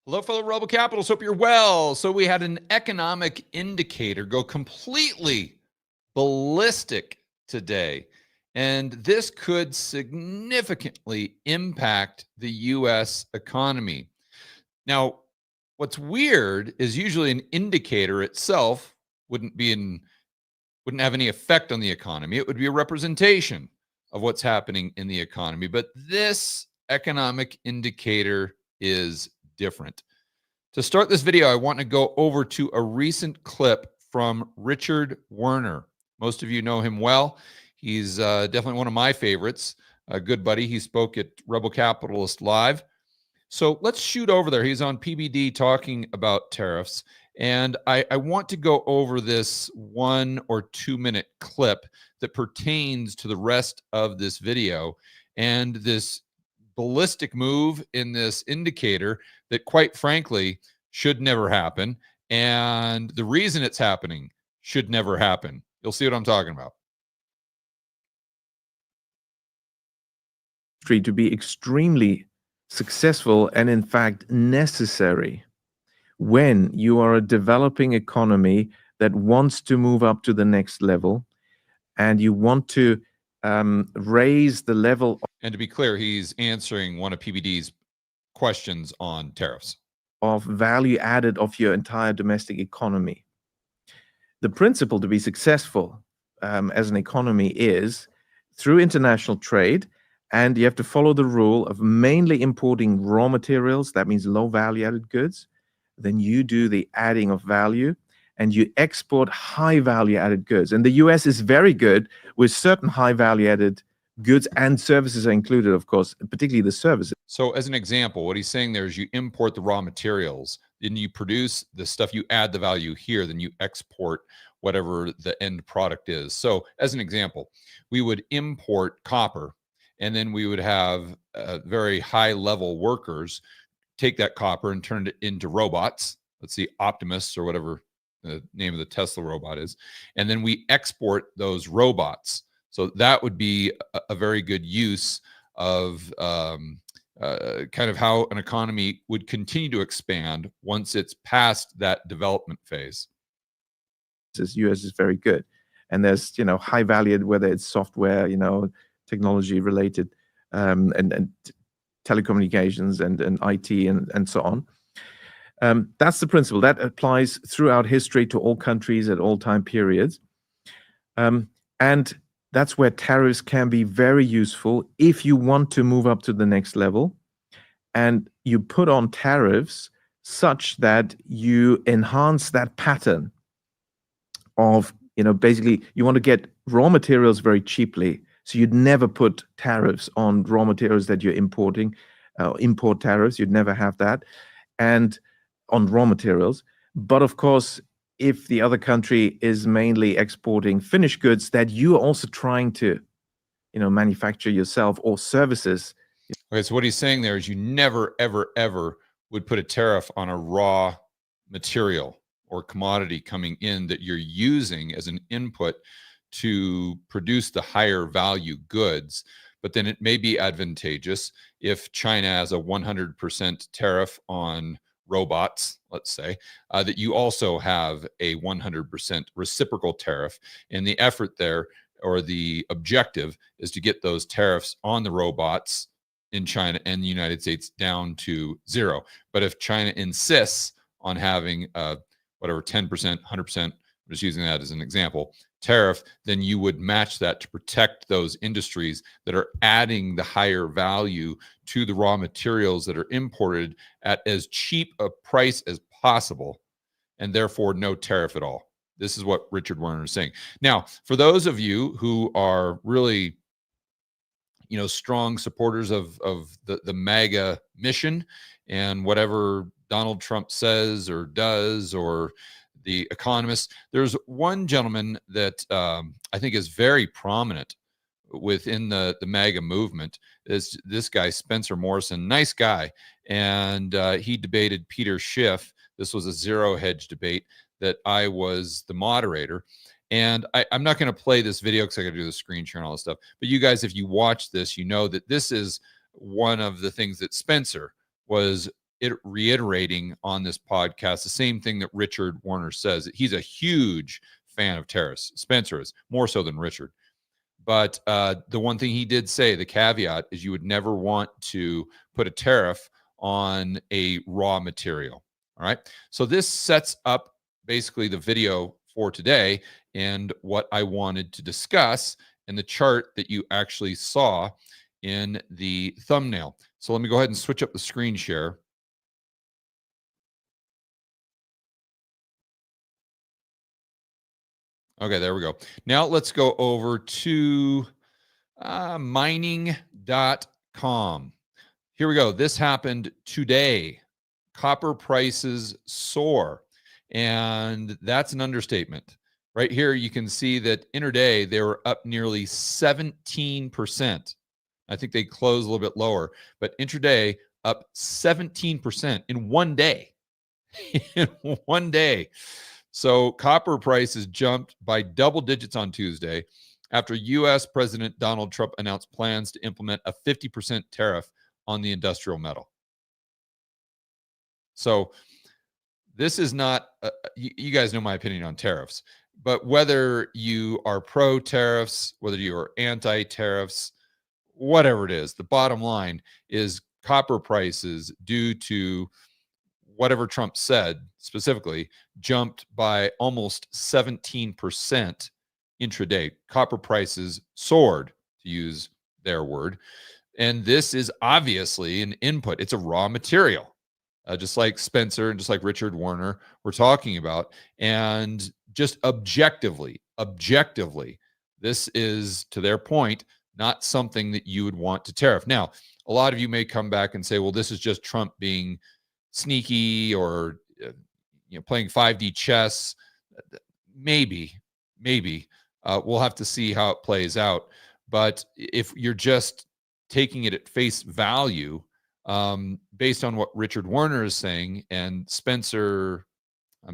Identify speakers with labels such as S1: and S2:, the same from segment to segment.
S1: Hello, fellow Rebel Capitals. Hope you're well. So we had an economic indicator go completely ballistic today, and this could significantly impact the U.S. economy. Now, what's weird is usually an indicator itself wouldn't have any effect on the economy. It would be a representation of what's happening in the economy. But this economic indicator is different. To start this video, I want to go over to a recent clip from Richard Werner. Most of you know him well. He's definitely one of my favorites, a good buddy. He spoke at Rebel Capitalist Live. So let's shoot over there. He's on PBD talking about tariffs. And I want to go over this 1 or 2 minute clip that pertains to the rest of this video and this ballistic move in this indicator that, quite frankly, should never happen. And the reason it's happening should never happen. You'll see what I'm talking about.
S2: To be extremely successful and, in fact, necessary when you are a developing economy that wants to move up to the next level and you want to raise the level.
S1: And to be clear, he's answering one of PBD's questions on tariffs.
S2: Of value added of your entire domestic economy. The principle to be successful as an economy is through international trade, and you have to follow the rule of mainly importing raw materials. That means low value added goods. Then you do the adding of value and you export high value added goods. And the US is very good with certain high value added goods, and services are included, of course, particularly the services.
S1: So as an example, what he's saying there is you import the raw materials, then you produce the stuff, you add the value here, then you export whatever the end product is. So as an example, we would import copper, and then we would have very high level workers take that copper and turn it into robots. Let's see, Optimus or whatever the name of the Tesla robot is. And then we export those robots. So that would be a very good use of kind of how an economy would continue to expand once it's past that development phase.
S2: The US is very good. And there's, high valued, whether it's software, technology related, and telecommunications and IT and so on. That's the principle. That applies throughout history to all countries at all time periods. And that's where tariffs can be very useful if you want to move up to the next level. And you put on tariffs such that you enhance that pattern of, basically you want to get raw materials very cheaply. So you'd never put tariffs on raw materials that you're importing, import tariffs. You'd never have that. And on raw materials. But of course, if the other country is mainly exporting finished goods that you are also trying to, manufacture yourself, or services.
S1: Okay, so what he's saying there is you never, ever, ever would put a tariff on a raw material or commodity coming in that you're using as an input to produce the higher value goods. But then it may be advantageous if China has a 100% tariff on robots, let's say, that you also have a 100% reciprocal tariff. And the effort there, or the objective, is to get those tariffs on the robots in China and the United States down to zero. But if China insists on having whatever 10%, 100%, I'm just using that as an example, tariff, then you would match that to protect those industries that are adding the higher value to the raw materials that are imported at as cheap a price as possible, and therefore no tariff at all. This is what Richard Werner is saying. Now, for those of you who are really, strong supporters of the MAGA mission and whatever Donald Trump says or does, or The Economist, there's one gentleman that I think is very prominent within the MAGA movement. Is this guy, Spencer Morrison, nice guy. And he debated Peter Schiff. This was a zero hedge debate that I was the moderator. And I'm not going to play this video because I got to do the screen share and all this stuff. But you guys, if you watch this, you know that this is one of the things that Spencer was reiterating on this podcast the same thing that Richard Warner says. He's a huge fan of tariffs. Spencer is more so than Richard. But the one thing he did say, the caveat, is you would never want to put a tariff on a raw material. All right. So this sets up basically the video for today and what I wanted to discuss in the chart that you actually saw in the thumbnail. So let me go ahead and switch up the screen share. Okay, there we go. Now let's go over to mining.com. Here we go. This happened today. Copper prices soar. And that's an understatement. Right here, you can see that intraday, they were up nearly 17%. I think they closed a little bit lower, but intraday up 17% in one day. In one day. So copper prices jumped by double digits on Tuesday after U.S. President Donald Trump announced plans to implement a 50% tariff on the industrial metal. So this is not, you guys know my opinion on tariffs, but whether you are pro-tariffs, whether you are anti-tariffs, whatever it is, the bottom line is copper prices, due to whatever Trump said specifically, jumped by almost 17% intraday. Copper prices soared, to use their word. And this is obviously an input. It's a raw material, just like Spencer and just like Richard Warner were talking about. And just objectively, this is, to their point, not something that you would want to tariff. Now, a lot of you may come back and say, well, this is just Trump being sneaky or playing 5D chess. Maybe we'll have to see how it plays out. But if you're just taking it at face value, based on what Richard Warner is saying, and Spencer, I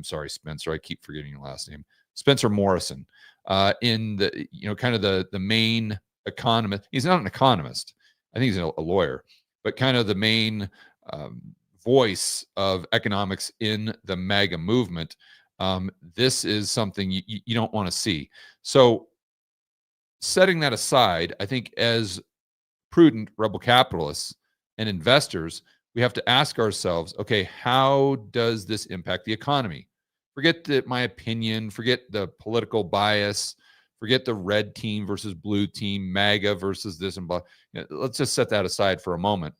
S1: keep forgetting your last name, Spencer Morrison, in the kind of the main economist. He's not an economist. I think he's a lawyer, but kind of the main voice of economics in the MAGA movement. This is something you don't want to see. So setting that aside, I think as prudent rebel capitalists and investors, we have to ask ourselves, okay, how does this impact the economy? Forget my opinion, forget the political bias, forget the red team versus blue team, MAGA versus this and blah. Let's just set that aside for a moment.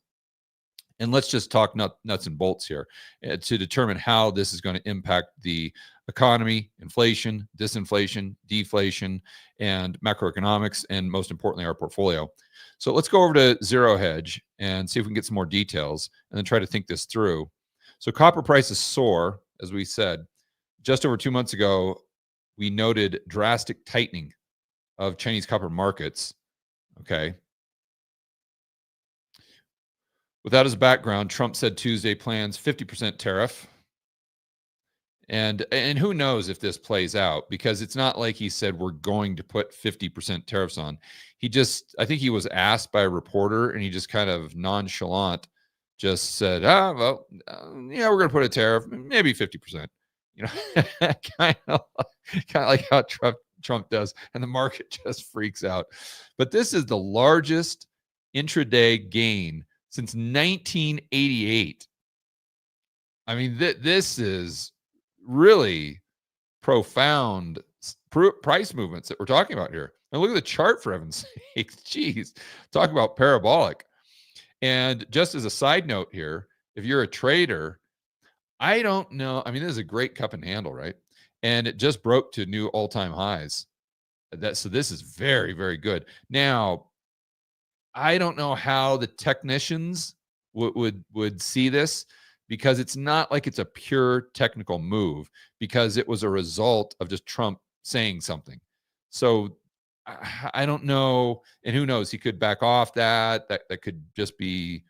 S1: And let's just talk nuts and bolts here to determine how this is going to impact the economy, inflation, disinflation, deflation, and macroeconomics, and most importantly, our portfolio. So let's go over to Zero Hedge and see if we can get some more details and then try to think this through. So copper prices soar, as we said. Just over 2 months ago, we noted drastic tightening of Chinese copper markets. Okay. With that as a background, Trump said Tuesday plans 50% tariff. And who knows if this plays out, because it's not like he said we're going to put 50% tariffs on. I think he was asked by a reporter and he just kind of nonchalant just said, we're going to put a tariff, maybe 50%. Kind of like how Trump does, and the market just freaks out. But this is the largest intraday gain since 1988. I mean, this is really profound price movements that we're talking about here. And look at the chart, for heaven's sake. Jeez, talk about parabolic. And just as a side note here, if you're a trader, I don't know. I mean, this is a great cup and handle, right? And it just broke to new all-time highs. So this is very, very good. Now, I don't know how the technicians would see this, because it's not like it's a pure technical move, because it was a result of just Trump saying something. So I don't know. And who knows? He could back off that. That could just be,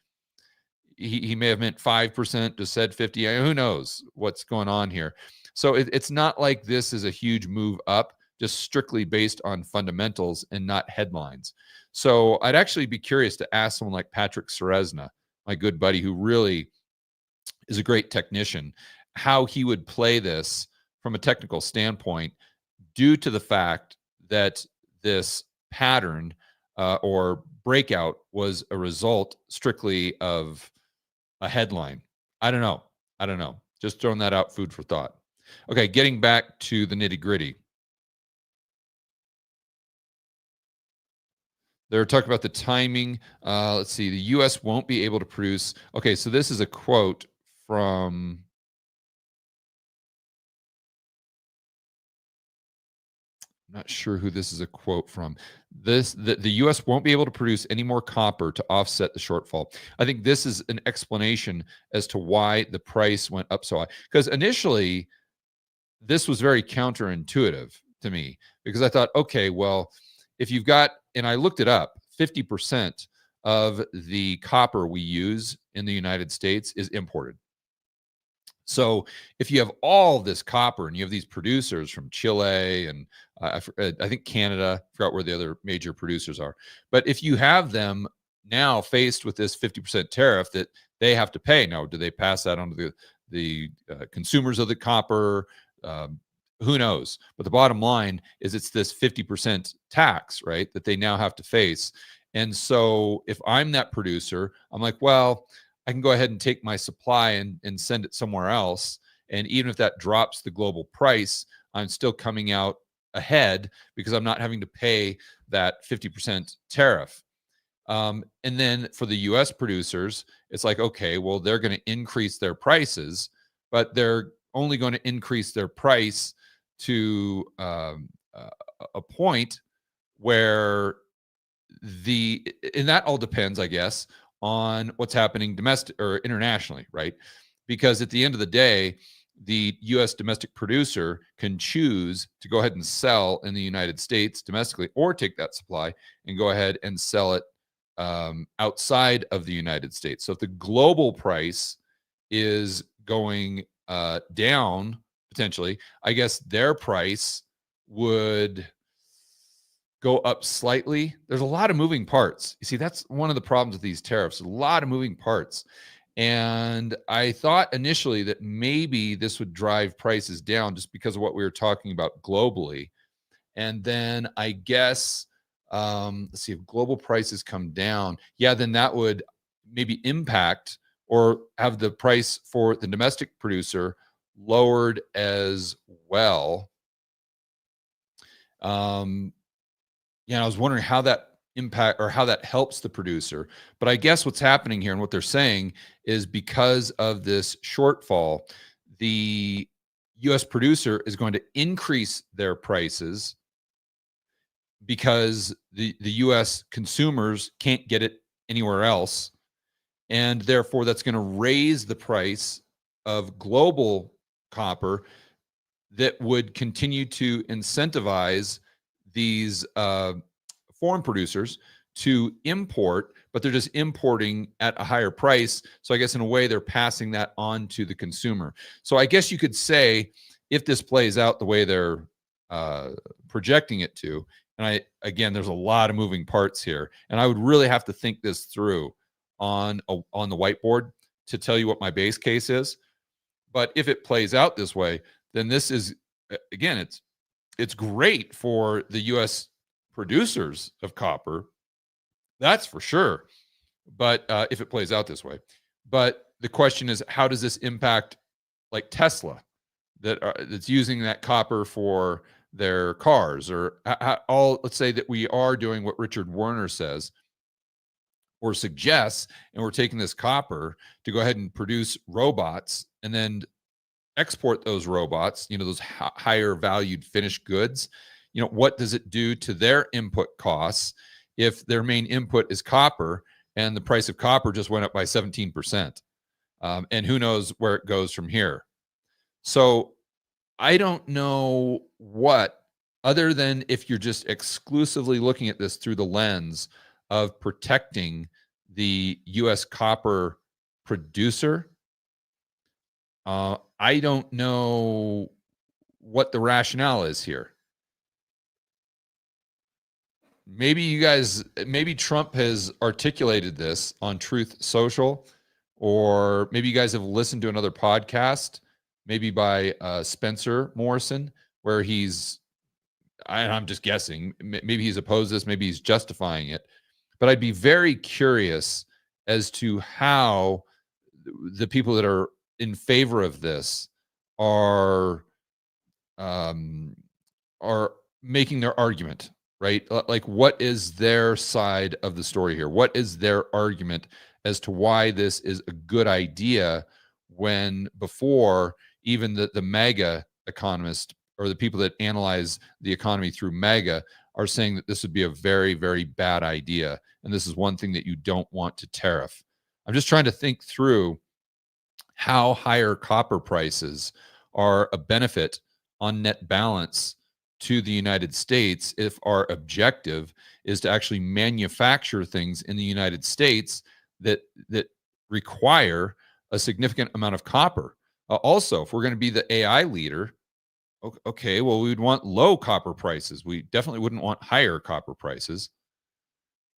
S1: he may have meant 5%, just said 50. Who knows what's going on here? So it's not like this is a huge move up, just strictly based on fundamentals and not headlines. So I'd actually be curious to ask someone like Patrick Ceresna, my good buddy, who really is a great technician, how he would play this from a technical standpoint due to the fact that this pattern or breakout was a result strictly of a headline. I don't know. I don't know. Just throwing that out, food for thought. Okay, getting back to the nitty gritty. They're talking about the timing. Let's see. The U.S. won't be able to produce. Okay, so this is a quote from. I'm not sure who this is a quote from. The U.S. won't be able to produce any more copper to offset the shortfall. I think this is an explanation as to why the price went up so high. Because initially, this was very counterintuitive to me because I thought, okay, well, if you've got, and I looked it up, 50% of the copper we use in the United States is imported. So if you have all this copper and you have these producers from Chile and I think Canada, I forgot where the other major producers are, but if you have them now faced with this 50% tariff that they have to pay, now do they pass that on to the consumers of the copper? Who knows? But the bottom line is it's this 50% tax, right, that they now have to face. And so if I'm that producer, I'm like, well, I can go ahead and take my supply and send it somewhere else. And even if that drops the global price, I'm still coming out ahead because I'm not having to pay that 50% tariff. And then for the US producers, it's like, okay, well, they're going to increase their prices, but they're only going to increase their price to a point where and that all depends, I guess, on what's happening domestic or internationally, right? Because at the end of the day, the US domestic producer can choose to go ahead and sell in the United States domestically or take that supply and go ahead and sell it outside of the United States. So if the global price is going down potentially, I guess their price would go up slightly. There's a lot of moving parts. You see, that's one of the problems with these tariffs, a lot of moving parts. And I thought initially that maybe this would drive prices down just because of what we were talking about globally. And then I guess, let's see, if global prices come down, yeah, then that would maybe impact or have the price for the domestic producer lowered as well. Yeah, I was wondering how that impact or how that helps the producer. But I guess what's happening here and what they're saying is because of this shortfall, the US producer is going to increase their prices because the US consumers can't get it anywhere else. And therefore, that's going to raise the price of global copper that would continue to incentivize these foreign producers to import, but they're just importing at a higher price. So I guess in a way, they're passing that on to the consumer. So I guess you could say if this plays out the way they're projecting it to, and again, there's a lot of moving parts here, and I would really have to think this through on the whiteboard to tell you what my base case is. But if it plays out this way, then this is, again, it's great for the U.S. producers of copper. That's for sure. But if it plays out this way, but the question is, how does this impact like Tesla that's using that copper for their cars, or let's say that we are doing what Richard Werner says or suggests, and we're taking this copper to go ahead and produce robots and then export those robots, those higher valued finished goods. What does it do to their input costs if their main input is copper and the price of copper just went up by 17%? And who knows where it goes from here. So I don't know what, other than if you're just exclusively looking at this through the lens of protecting the U.S. copper producer, I don't know what the rationale is here. Maybe Trump has articulated this on Truth Social, or maybe you guys have listened to another podcast, maybe by Spencer Morrison, where I'm just guessing, maybe he's opposed this, maybe he's justifying it. But I'd be very curious as to how the people that are in favor of this are are making their argument, right? Like, what is their side of the story here? What is their argument as to why this is a good idea, when before even the MAGA economist, or the people that analyze the economy through MAGA, are saying that this would be a very, very bad idea. And this is one thing that you don't want to tariff. I'm just trying to think through how higher copper prices are a benefit on net balance to the United States, if our objective is to actually manufacture things in the United States that require a significant amount of copper. Also, if we're going to be the AI leader, okay, well, we would want low copper prices. We definitely wouldn't want higher copper prices.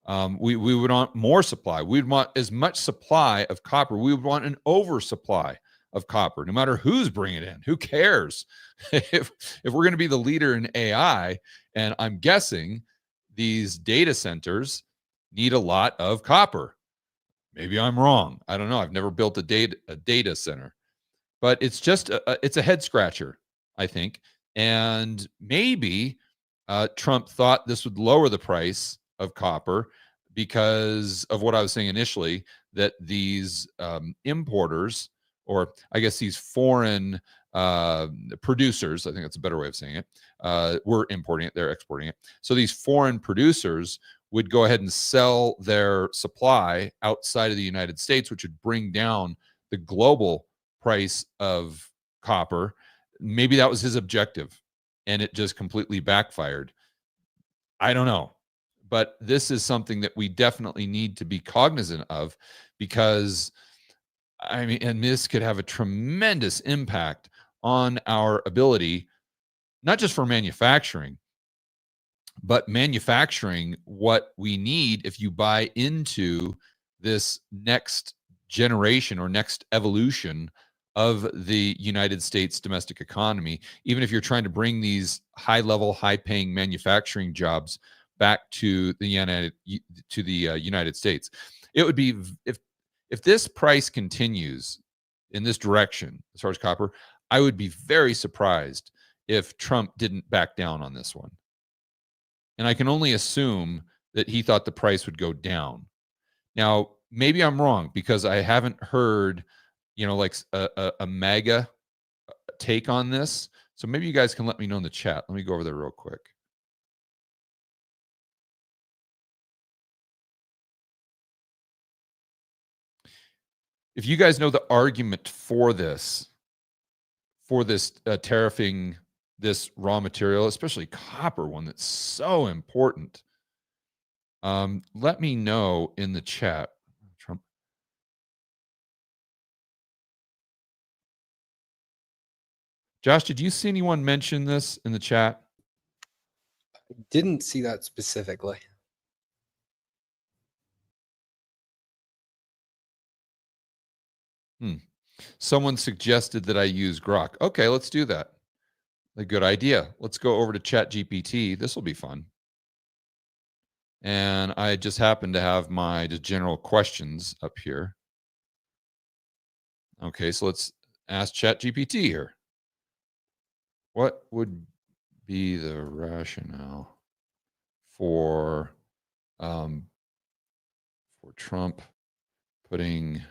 S1: We would want more supply. We'd want as much supply of copper. We would want an oversupply of copper, no matter who's bringing it in. Who cares? if we're going to be the leader in AI, and I'm guessing these data centers need a lot of copper. Maybe I'm wrong. I don't know. I've never built a data center, but it's just it's a head scratcher, I think. And maybe Trump thought this would lower the price of copper because of what I was saying initially, that these importers, or I guess these foreign producers, I think that's a better way of saying it, we're importing it, they're exporting it. So these foreign producers would go ahead and sell their supply outside of the United States, which would bring down the global price of copper. Maybe that was his objective, and it just completely backfired. I don't know. But this is something that we definitely need to be cognizant of, because, I mean, and this could have a tremendous impact on our ability, not just for manufacturing, but manufacturing what we need if you buy into this next generation or next evolution of the United States domestic economy. Even if you're trying to bring these high-level, high-paying manufacturing jobs back to the United States, it would be, if this price continues in this direction as far as copper, I would be very surprised if Trump didn't back down on this one. And I can only assume that he thought the price would go down. Now, maybe I'm wrong, because I haven't heard, like a MAGA take on this. So maybe you guys can let me know in the chat. Let me go over there real quick. If you guys know the argument for this tariffing this raw material, especially copper, one that's so important, let me know in the chat. Trump. Josh, did you see anyone mention this in the chat?
S3: I didn't see that specifically.
S1: Someone suggested that I use Grok. Okay, let's do that. A good idea. Let's go over to ChatGPT. This will be fun. And I just happen to have my just general questions up here. Okay, so let's ask ChatGPT here. What would be the rationale for Trump putting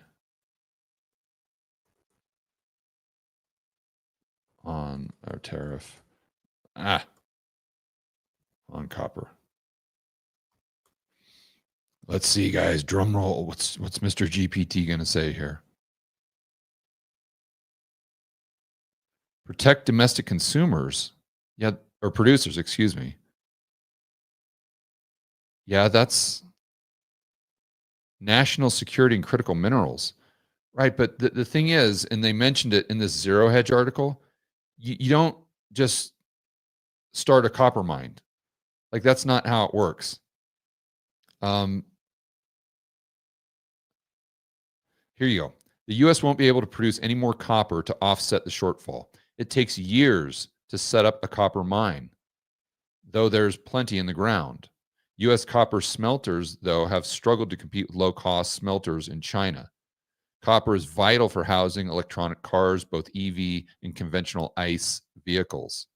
S1: on our tariff on copper? Let's see, guys. Drum roll. What's Mr. GPT going to say here? Protect domestic consumers. Yeah, or producers, excuse me. Yeah, that's national security and critical minerals. Right, but the thing is, and they mentioned it in this Zero Hedge article, you don't just start a copper mine. Like, that's not how it works. Here you go. The U.S. won't be able to produce any more copper to offset the shortfall. It takes years to set up a copper mine, though there's plenty in the ground. U.S. copper smelters, though, have struggled to compete with low-cost smelters in China. Copper is vital for housing electronic cars, both EV and conventional ICE vehicles.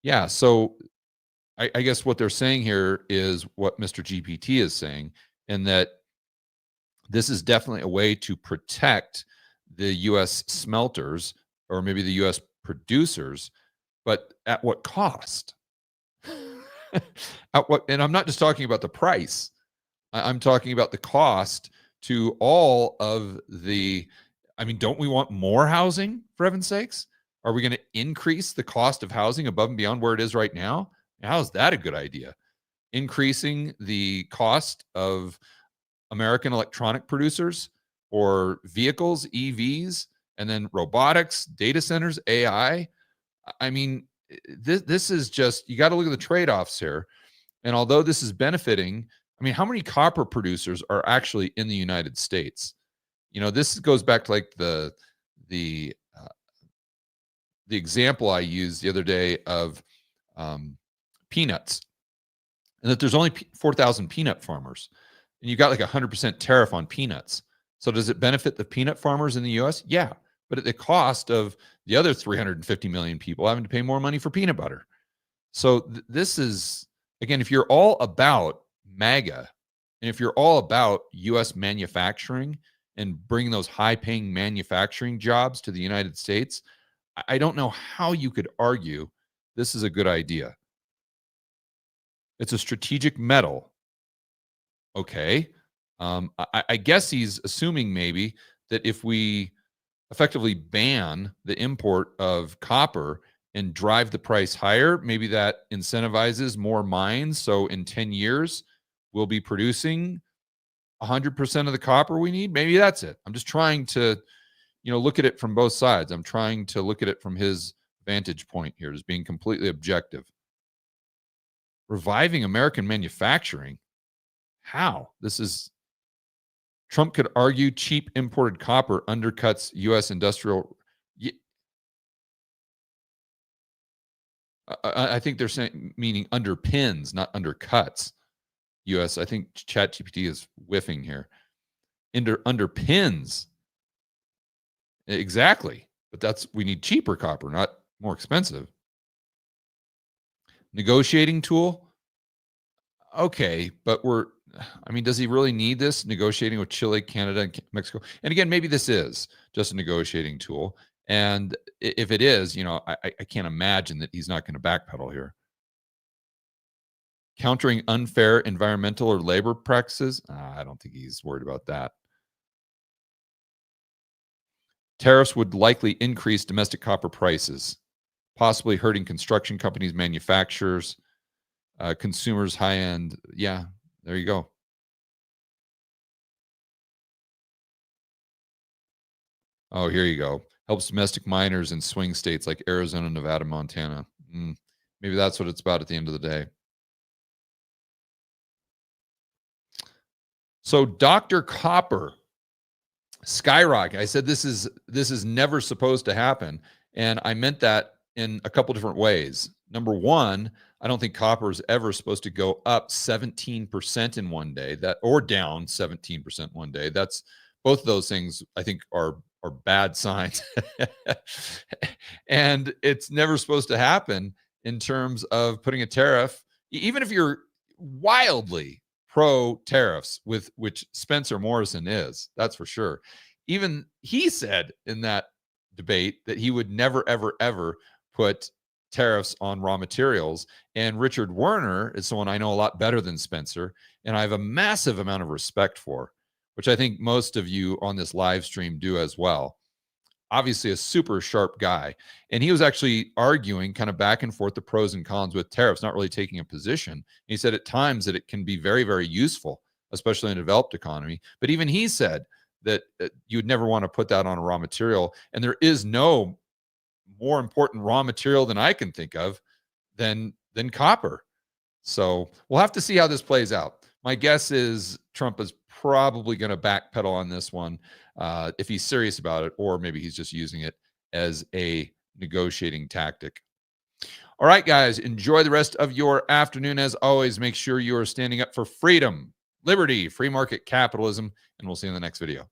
S1: Yeah, so I guess what they're saying here is what Mr. GPT is saying, and that this is definitely a way to protect the U.S. smelters or maybe the U.S. producers, but at what cost? At what? And I'm not just talking about the price. I'm talking about the cost to all of the. I mean, don't we want more housing, for heaven's sakes? Are we going to increase the cost of housing above and beyond where it is right now? How is that a good idea? Increasing the cost of American electronic producers or vehicles, EVs, and then robotics, data centers, AI. I mean, this is just, you got to look at the trade-offs here. And although this is benefiting, I mean, how many copper producers are actually in the United States? You know, this goes back to like the example I used the other day of peanuts, and that there's only 4,000 peanut farmers, and you got like 100% tariff on peanuts. So does it benefit the peanut farmers in the U.S.? Yeah, but at the cost of the other 350 million people having to pay more money for peanut butter. So this is, again, if you're all about MAGA, and if you're all about U.S. manufacturing and bringing those high-paying manufacturing jobs to the United States, I don't know how you could argue this is a good idea. It's a strategic metal. Okay. I guess he's assuming maybe that if we effectively ban the import of copper and drive the price higher, maybe that incentivizes more mines. So in 10 years, we'll be producing 100% of the copper we need. Maybe that's it. I'm just trying to, look at it from both sides. I'm trying to look at it from his vantage point here as being completely objective. Reviving American manufacturing. How? Trump could argue cheap imported copper undercuts U.S. industrial. I think they're saying, meaning underpins, not undercuts. U.S. I think ChatGPT is whiffing here. Underpins. Exactly. But we need cheaper copper, not more expensive. Negotiating tool. Okay, but does he really need this negotiating with Chile, Canada, and Mexico? And again, maybe this is just a negotiating tool. And if it is, I can't imagine that he's not going to backpedal here. Countering unfair environmental or labor practices. I don't think he's worried about that. Tariffs would likely increase domestic copper prices, possibly hurting construction companies, manufacturers, consumers, high-end. Yeah, there you go. Oh, here you go. Helps domestic miners in swing states like Arizona, Nevada, Montana. Maybe that's what it's about at the end of the day. So Dr. Copper skyrocket. I said this is never supposed to happen, and I meant that in a couple different ways. Number one, I don't think copper is ever supposed to go up 17% in one day, or down 17% one day. That's both of those things I think are bad signs. And it's never supposed to happen in terms of putting a tariff, even if you're wildly pro tariffs, with which Spencer Morrison is, that's for sure. Even he said in that debate that he would never, ever, ever put tariffs on raw materials. And Richard Werner is someone I know a lot better than Spencer, and I have a massive amount of respect for, which I think most of you on this live stream do as well. Obviously a super sharp guy. And he was actually arguing kind of back and forth the pros and cons with tariffs, not really taking a position. And he said at times that it can be very, very useful, especially in a developed economy. But even he said that you would never want to put that on a raw material. And there is no more important raw material than I can think of than copper. So we'll have to see how this plays out. My guess is Trump is probably going to backpedal on this one if he's serious about it, or maybe he's just using it as a negotiating tactic. All right, guys, enjoy the rest of your afternoon. As always, make sure you are standing up for freedom, liberty, free market capitalism, and we'll see you in the next video.